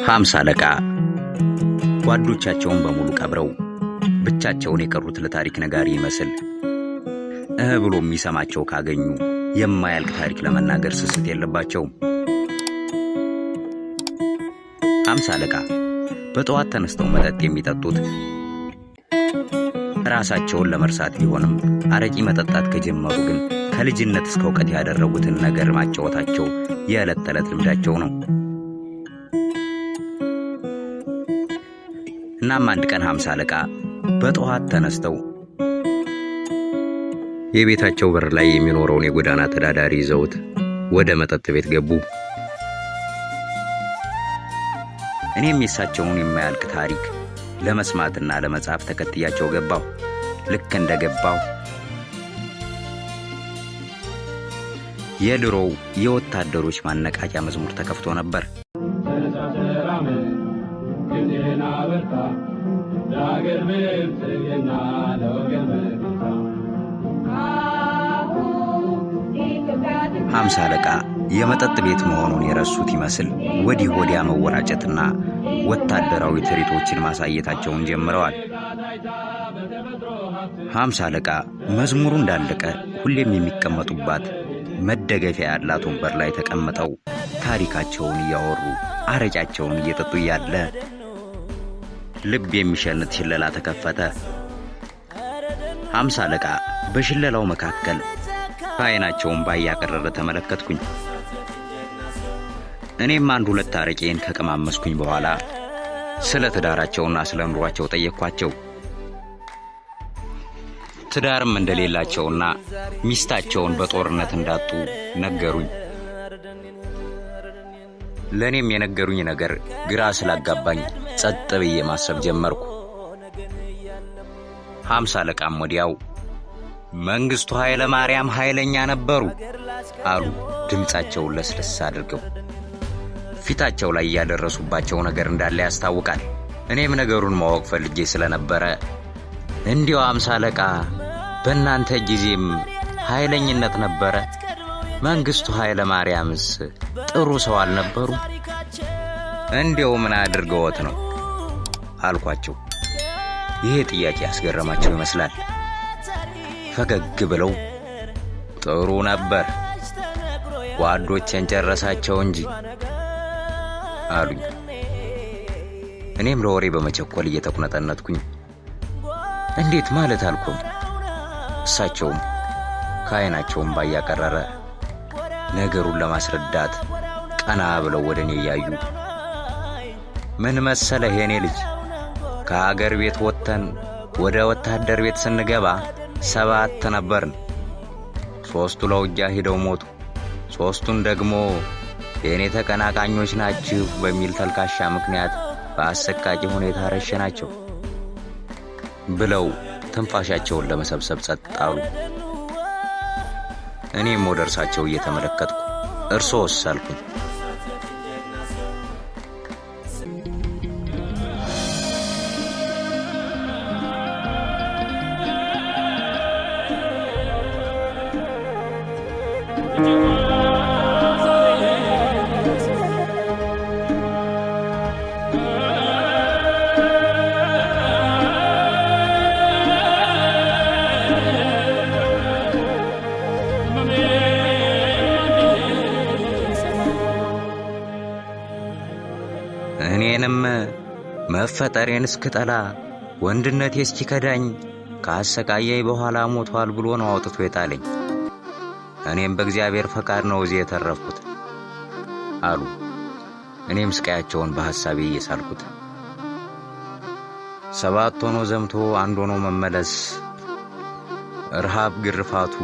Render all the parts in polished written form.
50 አለቃ ጓዶቻቸውን በሙሉ ቀብረው ብቻቸውን የቀሩት ለታሪክ ነጋሪ ይመስል ብሎ የሚሰማቸው ካገኙ የማያልቅ ታሪክ ለመናገር ስስት የለባቸውም። 50 አለቃ በጠዋት ተነስተው መጠጥ የሚጠጡት ራሳቸውን ለመርሳት ቢሆንም አረቂ መጠጣት ከጀመሩ ግን ከልጅነት እስከ ዕውቀት ያደረጉትን ነገር ማጫወታቸው የዕለት ተዕለት ልምዳቸው ነው። እናም አንድ ቀን 50 አለቃ በጠዋት ተነስተው የቤታቸው በር ላይ የሚኖረውን የጎዳና ተዳዳሪ ይዘውት ወደ መጠጥ ቤት ገቡ። እኔም የሳቸውን የማያልቅ ታሪክ ለመስማትና ለመጻፍ ተከትያቸው ገባሁ። ልክ እንደገባሁ የድሮው የወታደሮች ማነቃቂያ መዝሙር ተከፍቶ ነበር። ሃምሳ አለቃ የመጠጥ ቤት መሆኑን የረሱት ይመስል ወዲህ ወዲያ መወራጨትና ወታደራዊ ትርኢቶችን ማሳየታቸውን ጀምረዋል። 50 አለቃ መዝሙሩ እንዳለቀ ሁሌም የሚቀመጡባት መደገፊያ ያላት ወንበር ላይ ተቀምጠው ታሪካቸውን እያወሩ አረጫቸውን እየጠጡ ያለ ልብ የሚሸልት ሽለላ ተከፈተ። 50 አለቃ በሽለላው መካከል አይናቸውን ባያቀረረ ተመለከትኩኝ። እኔም አንድ ሁለት አረቄን ከቀማመስኩኝ በኋላ ስለ ትዳራቸውና ስለ ኑሯቸው ጠየቅኳቸው። ትዳርም እንደሌላቸውና ሚስታቸውን በጦርነት እንዳጡ ነገሩኝ። ለኔም የነገሩኝ ነገር ግራ ስላጋባኝ ጸጥ ብዬ ማሰብ ጀመርኩ። 50 አለቃም ወዲያው መንግስቱ ኃይለ ማርያም ኃይለኛ ነበሩ አሉ፣ ድምጻቸውን ለስለስ አድርገው። ፊታቸው ላይ ያደረሱባቸው ነገር እንዳለ ያስታውቃል። እኔም ነገሩን ማወቅ ፈልጌ ስለነበረ እንዲያው 50 አለቃ በእናንተ ጊዜም ኃይለኝነት ነበረ? መንግስቱ ኃይለ ማርያምስ ጥሩ ሰው አልነበሩ? እንዲያው ምን አድርገውት ነው አልኳቸው። ይሄ ጥያቄ ያስገረማቸው ይመስላል። ፈገግ ብለው ጥሩ ነበር፣ ጓዶቼን ጨረሳቸው እንጂ አሉኝ። እኔም ለወሬ በመቸኮል እየተቁነጠነጥኩኝ እንዴት ማለት አልኩም። እሳቸውም ከዓይናቸውም ባያቀረረ ነገሩን ለማስረዳት ቀና ብለው ወደ እኔ እያዩ ምን መሰለህ የኔ ልጅ፣ ከሀገር ቤት ወጥተን ወደ ወታደር ቤት ስንገባ 7 ነበርን። 3ቱ ለውጊያ ሄደው ሞቱ። 3ቱን ደግሞ የኔ ተቀናቃኞች ናችሁ በሚል ተልካሻ ምክንያት በአሰቃቂ ሁኔታ ረሸናቸው ብለው ትንፋሻቸውን ለመሰብሰብ ጸጥ አሉ። እኔም ወደ እርሳቸው እየተመለከትኩ እርሶስ አልኩኝ። እኔንም መፈጠሬን እስክጠላ ወንድነቴ እስኪከዳኝ ካሰቃየኝ በኋላ ሞቷል ብሎ ነው አውጥቶ የጣለኝ። እኔም በእግዚአብሔር ፈቃድ ነው እዚህ የተረፍኩት አሉ። እኔም ስቃያቸውን በሐሳቤ እየሳልኩት 7 ሆኖ ዘምቶ 1 ሆኖ መመለስ፣ ረሃብ፣ ግርፋቱ፣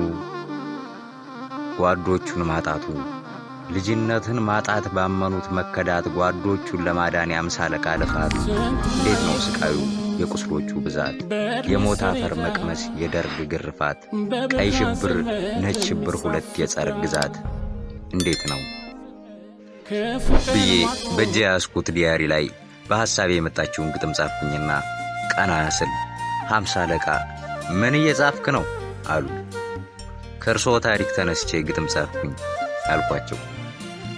ጓዶቹን ማጣቱ፣ ልጅነትን ማጣት፣ ባመኑት መከዳት፣ ጓዶቹን ለማዳን 50 አለቃ ልፋት፣ እንዴት ነው ስቃዩ፣ የቁስሎቹ ብዛት፣ የሞት አፈር መቅመስ፣ የደርግ ግርፋት፣ ቀይ ሽብር፣ ነጭ ሽብር፣ 2 የጸረ ግዛት እንዴት ነው ብዬ በእጄ ያስኩት ዲያሪ ላይ በሐሳቤ የመጣችውን ግጥም ጻፍኩኝና ቀና ስል 50 አለቃ ምን እየጻፍክ ነው አሉ። ከእርሶ ታሪክ ተነስቼ ግጥም ጻፍኩኝ አልኳቸው።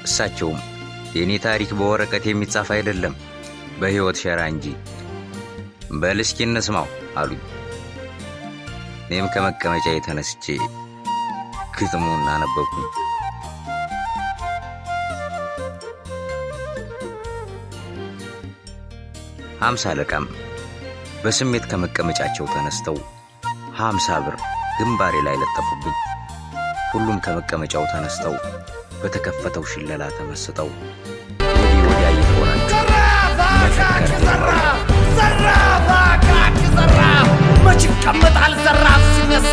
እሳቸውም የኔ ታሪክ በወረቀት የሚጻፍ አይደለም በህይወት ሸራ እንጂ። በል እስኪ እንስማው አሉኝ። እኔም ከመቀመጫዬ ተነስቼ ግጥሙን አነበብኩኝ። ሃምሳ አለቃም በስሜት ከመቀመጫቸው ተነስተው 50 ብር ግንባሬ ላይ ለጠፉብኝ። ሁሉም ከመቀመጫው ተነስተው በተከፈተው ሽለላ ተመስጠው ወዲህ ወዲያ እየተወራጩ መፈከር ጀመሩ። ዘራፍ አካኪ ዘራፍ መች ይቀመጣል ዘራፍ ሲነሳ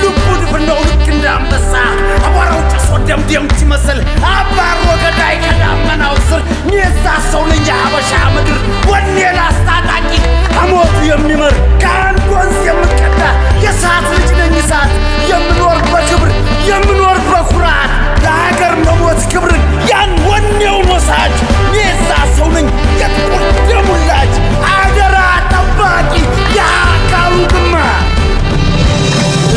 ልቡ ድፍን ነው ልክ እንዳንበሳ አቧራው ጭሶ ደምደም ሲመስል አባሮ ገዳይ ከዳመናው ስር የዛ ሰው ነኝ የሀበሻ ምድር ወኔ ላስታጣቂ ከሞቱ የሚመር ከአንድ ወንዝ የምቀዳ የእሳት ልጅ ነኝ እሳት የምኖር በክብር የምኖር በኩራት ለሀገር መሞት ክብርን ያን ወኔውን ወሳጅ የዛ ሰው ነኝ የጥቁር ደሙላጅ አገራ ጠባቂ የአካሉ ግማሽ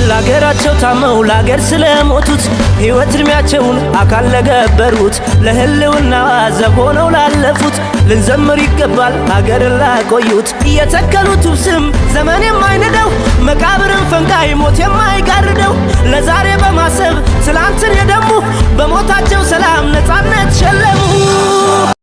ለሀገራቸው ታመው ለሀገር ስለሞቱት ሕይወት እድሜያቸውን አካል ለገበሩት ለህልውና ዘብ ሆነው ላለፉት ልንዘምር ይገባል ሀገርን ላቆዩት። የተከሉት ስም ዘመን የማይንደው መቃብርን ፈንቃይ ሞት የማይጋርደው ለዛሬ በማሰብ ትላንትን የደሙ በሞታቸው ሰላም ነፃነት ሸለሙ።